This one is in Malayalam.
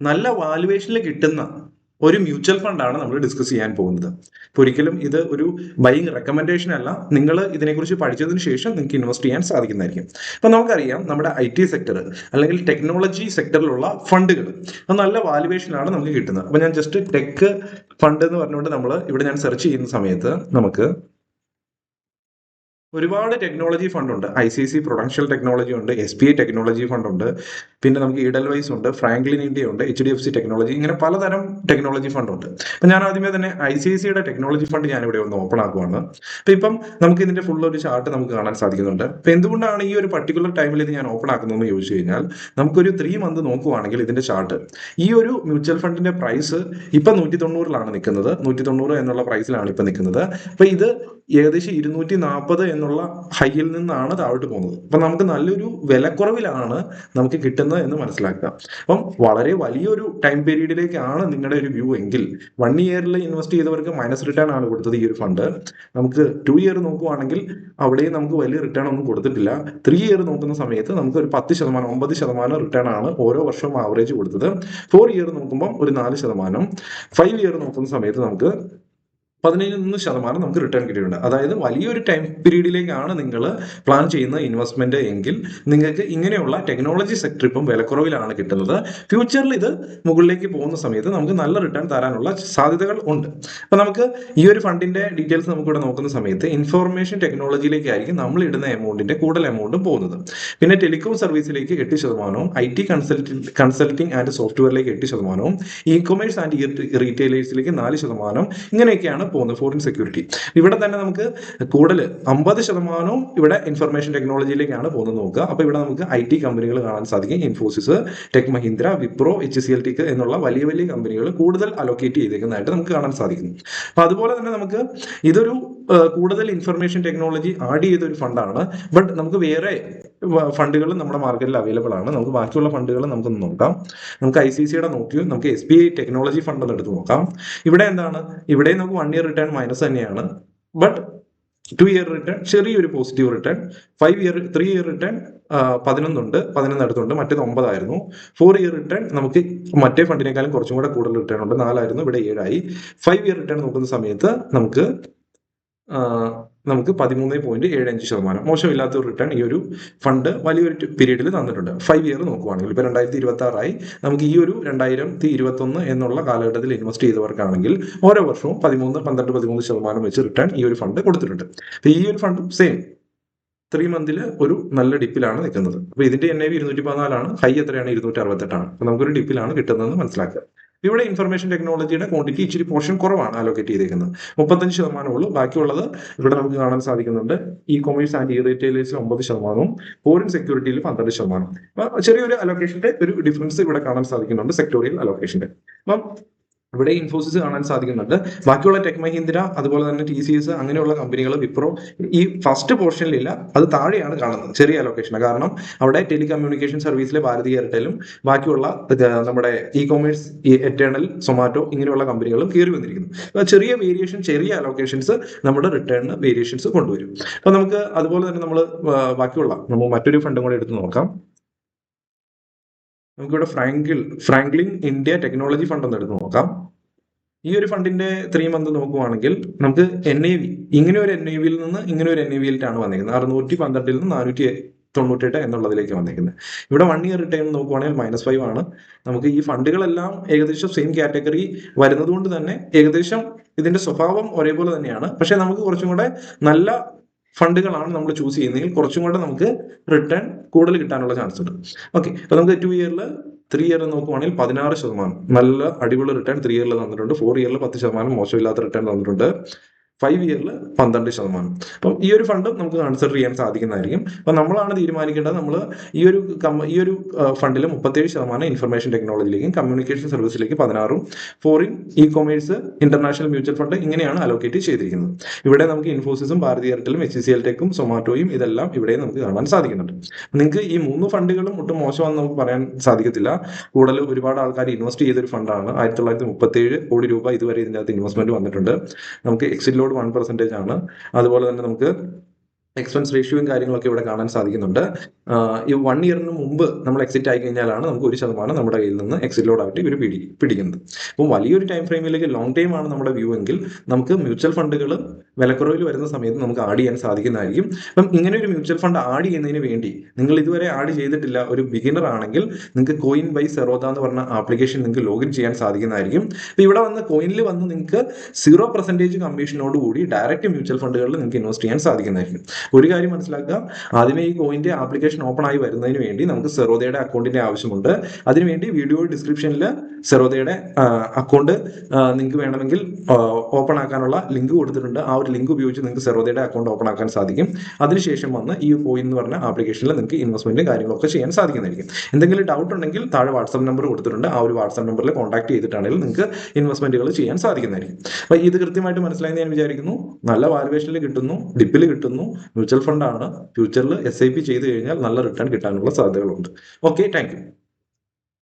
നല്ല വാല്യുവേഷനിൽ കിട്ടുന്ന ഒരു മ്യൂച്വൽ ഫണ്ടാണ് നമ്മൾ ഡിസ്കസ് ചെയ്യാൻ പോകുന്നത്. അപ്പോൾ ഒരിക്കലും ഇത് ഒരു ബൈയിങ് റെക്കമെൻഡേഷൻ അല്ല. നിങ്ങൾ ഇതിനെക്കുറിച്ച് പഠിച്ചതിന് ശേഷം നിങ്ങൾക്ക് ഇൻവെസ്റ്റ് ചെയ്യാൻ സാധിക്കുന്നതായിരിക്കും. അപ്പോൾ നമുക്കറിയാം നമ്മുടെ IT സെക്ടർ അല്ലെങ്കിൽ ടെക്നോളജി സെക്ടറിലുള്ള ഫണ്ടുകൾ നല്ല വാല്യുവേഷനാണ് നമുക്ക് കിട്ടുന്നത്. അപ്പോൾ ഞാൻ ജസ്റ്റ് ടെക് ഫണ്ട് എന്ന് പറഞ്ഞുകൊണ്ട് ഇവിടെ ഞാൻ സെർച്ച് ചെയ്യുന്ന സമയത്ത് നമുക്ക് ഒരുപാട് ടെക്നോളജി ഫണ്ട് ഉണ്ട്. ICICI പ്രൊഡൻഷ്യൽ ടെക്നോളജി ഉണ്ട്, SBI ടെക്നോളജി ഫണ്ട് ഉണ്ട്, പിന്നെ നമുക്ക് ഈഡൽവൈസ് ഉണ്ട്, ഫ്രാങ്ക്ലിൻ ഇന്ത്യ ഉണ്ട്, HDFC ടെക്നോളജി, ഇങ്ങനെ പലതരം ടെക്നോളജി ഫണ്ട് ഉണ്ട്. അപ്പൊ ഞാൻ ആദ്യമേ തന്നെ ICICIയുടെ ടെക്നോളജി ഫണ്ട് ഞാൻ ഇവിടെ ഒന്ന് ഓപ്പൺ ആക്കുവാണ്. അപ്പൊ ഇപ്പം നമുക്ക് ഇതിന്റെ ഫുൾ ഒരു ചാർട്ട് നമുക്ക് കാണാൻ സാധിക്കുന്നുണ്ട്. അപ്പൊ എന്തുകൊണ്ടാണ് ഈ ഒരു പർട്ടിക്കുലർ ടൈമിൽ ഇത് ഞാൻ ഓപ്പൺ ആക്കുന്നതെന്ന് ചോദിച്ചു കഴിഞ്ഞാൽ, നമുക്കൊരു 3 മന്ത് നോക്കുവാണെങ്കിൽ ഇതിന്റെ ചാർട്ട്, ഈ ഒരു മ്യൂച്വൽ ഫണ്ടിന്റെ പ്രൈസ് ഇപ്പൊ 190 നിൽക്കുന്നത്. 190 എന്നുള്ള പ്രൈസിലാണ് ഇപ്പൊ നിൽക്കുന്നത്. അപ്പൊ ഇത് ഏകദേശം 240 എന്നുള്ള ഹൈയിൽ നിന്നാണ് താഴോട്ട് പോകുന്നത്. അപ്പൊ നമുക്ക് നല്ലൊരു വിലക്കുറവിലാണ് നമുക്ക് കിട്ടുന്നത് എന്ന് മനസ്സിലാക്കുക. അപ്പം വളരെ വലിയൊരു ടൈം പീരീഡിലേക്കാണ് നിങ്ങളുടെ ഒരു വ്യൂ എങ്കിൽ 1 ഇയറിൽ ഇൻവെസ്റ്റ് ചെയ്തവർക്ക് മൈനസ് റിട്ടേൺ ആണ് കൊടുത്തത് ഈ ഒരു ഫണ്ട്. നമുക്ക് 2 ഇയർ നോക്കുവാണെങ്കിൽ അവിടെയും നമുക്ക് വലിയ റിട്ടേൺ ഒന്നും കൊടുത്തിട്ടില്ല. 3 ഇയർ നോക്കുന്ന സമയത്ത് നമുക്ക് ഒരു 10%, 9% റിട്ടേൺ ആണ് ഓരോ വർഷവും ആവറേജ് കൊടുത്തത്. 4 ഇയർ നോക്കുമ്പോൾ ഒരു 4%, 5 ഇയർ നോക്കുന്ന സമയത്ത് നമുക്ക് 11% നമുക്ക് റിട്ടേൺ കിട്ടിയിട്ടുണ്ട്. അതായത് വലിയൊരു ടൈം പീരീഡിലേക്കാണ് നിങ്ങൾ പ്ലാൻ ചെയ്യുന്ന ഇൻവെസ്റ്റ്മെന്റ് എങ്കിൽ നിങ്ങൾക്ക് ഇങ്ങനെയുള്ള ടെക്നോളജി സെക്ടർ ഇപ്പം വിലക്കുറവിലാണ് കിട്ടുന്നത്. ഫ്യൂച്ചറിൽ ഇത് മുകളിലേക്ക് പോകുന്ന സമയത്ത് നമുക്ക് നല്ല റിട്ടേൺ തരാനുള്ള സാധ്യതകൾ ഉണ്ട്. അപ്പൊ നമുക്ക് ഈ ഒരു ഫണ്ടിന്റെ ഡീറ്റെയിൽസ് നമുക്ക് ഇവിടെ നോക്കുന്ന സമയത്ത് ഇൻഫോർമേഷൻ ടെക്നോളജിയിലേക്കായിരിക്കും നമ്മൾ ഇടുന്ന എമൗണ്ടിന്റെ കൂടുതൽ എമൗണ്ടും പോകുന്നത്. പിന്നെ ടെലികോം സർവീസിലേക്ക് 8%, IT കൺസൾട്ടിംഗ് ആൻഡ് സോഫ്റ്റ്വെയറിലേക്ക് 8%, ഇ-കൊമേഴ്സ് ആൻഡ് റീറ്റെയിലേഴ്സിലേക്ക് 4%, ഇങ്ങനെയൊക്കെയാണ് പോകുന്നത്. ഫോറിൻ സെക്യൂരിറ്റി ഇവിടെ തന്നെ നമുക്ക് കൂടുതൽ 50% ഇവിടെ ഇൻഫർമേഷൻ ടെക്നോളജിയിലേക്കാണ് പോകുന്നത് നോക്കുക. അപ്പൊ ഇവിടെ നമുക്ക് IT കമ്പനികൾ കാണാൻ സാധിക്കും. Infosys, tech Mahindra, Wipro, HCL tech എന്നുള്ള വലിയ വലിയ കമ്പനികൾ കൂടുതൽ അലോക്കേറ്റ് ചെയ്തേക്കുന്നതായിട്ട് നമുക്ക് കാണാൻ സാധിക്കുന്നു. അപ്പൊ അതുപോലെ തന്നെ നമുക്ക് ഇതൊരു കൂടുതൽ ഇൻഫർമേഷൻ ടെക്നോളജി ആഡ് ചെയ്ത ഒരു ഫണ്ടാണ്. ബട്ട് നമുക്ക് വേറെ ഫണ്ടുകൾ നമ്മുടെ മാർക്കറ്റിൽ അവൈലബിൾ ആണ്. നമുക്ക് ബാക്കിയുള്ള ഫണ്ടുകൾ നമുക്കൊന്ന് നോക്കാം. നമുക്ക് ICICIയുടെ നോക്കി നമുക്ക് SBI ടെക്നോളജി ഫണ്ട് ഒന്ന് എടുത്ത് നോക്കാം. ഇവിടെ എന്താണ്, ഇവിടെ നമുക്ക് 1 ഇയർ റിട്ടേൺ മൈനസ് തന്നെയാണ്. ബട്ട് 2 ഇയർ റിട്ടേൺ ചെറിയൊരു പോസിറ്റീവ് റിട്ടേൺ, 3 ഇയർ റിട്ടേൺ 11 ഉണ്ട്, 11 അടുത്തുണ്ട്, മറ്റേത് 9 ആയിരുന്നു. 4 ഇയർ റിട്ടേൺ നമുക്ക് മറ്റേ ഫണ്ടിനേക്കാളും കുറച്ചും കൂടെ കൂടുതൽ റിട്ടേൺ ഉണ്ട്, 4 ആയിരുന്നു, ഇവിടെ 7 ആയി. 5 ഇയർ റിട്ടേൺ നോക്കുന്ന സമയത്ത് നമുക്ക് 13.75%, മോശമില്ലാത്ത ഒരു റിട്ടേൺ ഈ ഒരു ഫണ്ട് വലിയൊരു പീരീഡിൽ തന്നിട്ടുണ്ട്. 5 ഇയർ നോക്കുവാണെങ്കിൽ ഇപ്പൊ 2026 ആയി, നമുക്ക് ഈ ഒരു 2021 എന്നുള്ള കാലഘട്ടത്തിൽ ഇൻവെസ്റ്റ് ചെയ്തവർക്കാണെങ്കിൽ ഓരോ വർഷവും 13% വെച്ച് റിട്ടേൺ ഈ ഒരു ഫണ്ട് കൊടുത്തിട്ടുണ്ട്. അപ്പൊ ഈ ഒരു ഫണ്ട് സെയിം 3 മന്തിൽ ഒരു നല്ല ഡിപ്പിലാണ് നിൽക്കുന്നത്. അപ്പൊ ഇതിന്റെ NAV 214 ഹൈ എത്രയാണ്? 268. അപ്പൊ നമുക്കൊരു ഡിപ്പിലാണ് കിട്ടുന്നതെന്ന് മനസ്സിലാക്കുക. ഇവിടെ ഇൻഫർമേഷൻ ടെക്നോളജിയുടെ ക്വാണ്ടിറ്റി ഇച്ചിരി പോർഷൻ കുറവാണ് അലോക്കേറ്റ് ചെയ്തേക്കുന്നത്, 35% ഉള്ളൂ. ബാക്കിയുള്ളത് ഇവിടെ നമുക്ക് കാണാൻ സാധിക്കുന്നുണ്ട്. ഇ-കൊമേഴ്സ് ആൻഡ് റീറ്റെയിലേഴ്സിൽ 9%, ഫോറിൻ സെക്യൂരിറ്റിയിൽ 12%. ചെറിയൊരു അലോക്കേഷന്റെ ഒരു ഡിഫറൻസ് ഇവിടെ കാണാൻ സാധിക്കുന്നുണ്ട്, സെക്ടോറിയൽ അലോക്കേഷന്റെ. അപ്പം ഇവിടെ ഇൻഫോസിസ് കാണാൻ സാധിക്കുന്നുണ്ട്. ബാക്കിയുള്ള ടെക് മഹീന്ദ്ര, അതുപോലെ തന്നെ TCS, അങ്ങനെയുള്ള കമ്പനികൾ, വിപ്രോ ഈ ഫസ്റ്റ് പോർഷനിലില്ല, അത് താഴെയാണ് കാണുന്നത്, ചെറിയ അലോക്കേഷൻ. കാരണം അവിടെ ടെലികമ്മ്യൂണിക്കേഷൻ സർവീസിലെ ഭാരതി എയർടെലും ബാക്കിയുള്ള നമ്മുടെ ഇ-കൊമേഴ്സ്, എറ്റേണൽ, സൊമാറ്റോ ഇങ്ങനെയുള്ള കമ്പനികളും കയറി വന്നിരിക്കുന്നു. ചെറിയ വേരിയേഷൻ, ചെറിയ അലോക്കേഷൻസ് നമ്മുടെ റിട്ടേണിന് വേരിയേഷൻസ് കൊണ്ടുവരും. അപ്പൊ നമുക്ക് അതുപോലെ തന്നെ നമ്മൾ മറ്റൊരു ഫണ്ടും കൂടെ എടുത്ത് നോക്കാം. നമുക്കിവിടെ ഫ്രാങ്ക്ലിൻ ഇന്ത്യ ടെക്നോളജി ഫണ്ട് ഒന്ന് എടുത്ത് നോക്കാം. ഈ ഒരു ഫണ്ടിന്റെ 3 മന്ത് നോക്കുവാണെങ്കിൽ നമുക്ക് NAV ഇങ്ങനെ ഒരു NAVയിൽ നിന്ന് ഇങ്ങനെ ഒരു NAVയിലാണ് വന്നിരിക്കുന്നത്. 612 നിന്ന് 498 എന്നുള്ളതിലേക്ക് വന്നിരിക്കുന്നത്. ഇവിടെ 1 ഇയർ റിട്ടേൺ നോക്കുവാണെങ്കിൽ -5 ആണ്. നമുക്ക് ഈ ഫണ്ടുകളെല്ലാം ഏകദേശം സെയിം കാറ്റഗറി വരുന്നത് കൊണ്ട് തന്നെ ഏകദേശം ഇതിന്റെ സ്വഭാവം ഒരേപോലെ തന്നെയാണ്. പക്ഷെ നമുക്ക് കുറച്ചും കൂടെ നല്ല ഫണ്ടുകളാണ് നമ്മൾ ചൂസ് ചെയ്യുന്നതെങ്കിൽ കുറച്ചും കൂടെ നമുക്ക് റിട്ടേൺ കൂടുതൽ കിട്ടാനുള്ള ചാൻസ് ഉണ്ട്. ഓക്കെ, അപ്പൊ നമുക്ക് 2 ഇയറിൽ 3 ഇയർ നോക്കുവാണെങ്കിൽ 16%, നല്ല അടിപൊളി റിട്ടേൺ 3 ഇയറിൽ തന്നിട്ടുണ്ട്. 4 ഇയറിൽ 10%, മോശമില്ലാത്ത റിട്ടേൺ തന്നിട്ടുണ്ട്. 5 ഇയറിൽ 12%. അപ്പം ഈ ഒരു ഫണ്ടും നമുക്ക് കൺസിഡർ ചെയ്യാൻ സാധിക്കുന്നതായിരിക്കും. അപ്പൊ നമ്മളാണ് തീരുമാനിക്കേണ്ടത്. നമ്മൾ ഈ ഒരു ഫണ്ടിൽ 37% ഇൻഫർമേഷൻ ടെക്നോളജിയിലേക്കും കമ്മ്യൂണിക്കേഷൻ സർവീസിലേക്ക് 16%, foreign, e-commerce, international mutual fund ഇങ്ങനെയാണ് അലോക്കേറ്റ് ചെയ്തിരിക്കുന്നത്. ഇവിടെ നമുക്ക് ഇൻഫോസിസും ഭാരതി എയർടെലും HCL ടെക്കും സൊമാറ്റോയും ഇതെല്ലാം ഇവിടെ നമുക്ക് കാണാൻ സാധിക്കുന്നുണ്ട്. നിങ്ങൾക്ക് ഈ 3 ഫണ്ടുകളും ഒട്ടും മോശമാണെന്ന് നമുക്ക് പറയാൻ സാധിക്കത്തില്ല. കൂടുതൽ ഒരുപാട് ആൾക്കാർ ഇൻവെസ്റ്റ് ചെയ്തൊരു ഫണ്ടാണ്. 1937 കോടി രൂപ ഇതുവരെ ഇതിനകത്ത് ഇൻവെസ്റ്റ്മെന്റ് വന്നിട്ടുണ്ട്. നമുക്ക് എക്സിറ്റ് ലോഡ് 1% ആണ്. അതുപോലെ തന്നെ നമുക്ക് എക്സ്പെൻസ് റേഷ്യോയും കാര്യങ്ങളൊക്കെ ഇവിടെ കാണാൻ സാധിക്കുന്നുണ്ട്. ഈ 1 ഇയറിന് മുമ്പ് നമ്മൾ എക്സിറ്റ് ആയി കഴിഞ്ഞാലാണ് നമുക്ക് 1% നമ്മുടെ കയ്യിൽ നിന്ന് എക്സിറ്റ് ലോഡായിട്ട് ഇവർ പിടിക്കുന്നത്. അപ്പം വലിയൊരു ടൈം ഫ്രെയിമിലേക്ക് ലോങ് ടൈം ആണ് നമ്മുടെ വ്യൂ എങ്കിൽ നമുക്ക് മ്യൂച്വൽ ഫണ്ടുകൾ വിലക്കുറവിൽ വരുന്ന സമയത്ത് നമുക്ക് ആഡ് ചെയ്യാൻ സാധിക്കുന്നതായിരിക്കും. അപ്പം ഇങ്ങനെ ഒരു മ്യൂച്വൽ ഫണ്ട് ആഡ് ചെയ്യുന്നതിന് വേണ്ടി നിങ്ങൾ ഇതുവരെ ആഡ് ചെയ്തിട്ടില്ല, ഒരു ബിഗിനർ ആണെങ്കിൽ നിങ്ങൾക്ക് കോയിൻ ബൈ സെറോദ എന്ന് പറഞ്ഞ ആപ്ലിക്കേഷൻ നിങ്ങൾക്ക് ലോഗിൻ ചെയ്യാൻ സാധിക്കുന്നതായിരിക്കും. അപ്പോൾ ഇവിടെ വന്ന് കോയിനിൽ വന്ന് നിങ്ങൾക്ക് 0% കമ്മീഷനോട് കൂടി ഡയറക്റ്റ് മ്യൂച്വൽ ഫണ്ടുകളിൽ നിങ്ങൾക്ക് ഇൻവെസ്റ്റ് ചെയ്യാൻ സാധിക്കുന്നതായിരിക്കും. ഒരു കാര്യം മനസ്സിലാക്കുക, ആദ്യമേ ഈ കോയിന്റെ ആപ്ലിക്കേഷൻ ഓപ്പൺ ആയി വരുന്നതിന് വേണ്ടി നമുക്ക് സെറോദയുടെ അക്കൗണ്ടിന്റെ ആവശ്യമുണ്ട്. അതിനുവേണ്ടി വീഡിയോ ഡിസ്ക്രിപ്ഷനിൽ സെറോദയുടെ അക്കൗണ്ട് നിങ്ങൾക്ക് വേണമെങ്കിൽ ഓപ്പൺ ആക്കാനുള്ള ലിങ്ക് കൊടുത്തിട്ടുണ്ട്. ആ ഒരു ലിങ്ക് ഉപയോഗിച്ച് നിങ്ങൾക്ക് സെറോദയുടെ അക്കൗണ്ട് ഓപ്പൺ ആക്കാൻ സാധിക്കും. അതിനുശേഷം വന്ന് ഈ കോയിൻ എന്ന് പറഞ്ഞ ആപ്ലിക്കേഷനിൽ നിങ്ങൾക്ക് ഇൻവെസ്റ്റ്മെന്റ് കാര്യങ്ങളൊക്കെ ചെയ്യാൻ സാധിക്കുന്നതായിരിക്കും. എന്തെങ്കിലും ഡൗട്ട് ഉണ്ടെങ്കിൽ താഴെ വാട്സ്ആപ്പ് നമ്പർ കൊടുത്തിട്ടുണ്ട്. ആ ഒരു വാട്സ്ആപ്പ് നമ്പറിൽ കോൺടാക്ട് ചെയ്തിട്ടാണെങ്കിൽ നിങ്ങൾക്ക് ഇൻവെസ്റ്റ്മെന്റുകൾ ചെയ്യാൻ സാധിക്കുന്നതായിരിക്കും. അപ്പോൾ ഇത് കൃത്യമായിട്ട് മനസ്സിലായെന്ന് ഞാൻ വിചാരിക്കുന്നു. നല്ല വാലുവേഷനിൽ കിട്ടുന്നു, ഡിപ്പിൽ കിട്ടുന്നു, മ്യൂച്വൽ ഫണ്ടാണ്. ഫ്യൂച്ചറിൽ SIP ചെയ്ത് കഴിഞ്ഞാൽ നല്ല റിട്ടേൺ കിട്ടാനുള്ള സാധ്യതകളുണ്ട്. Okay, thank you.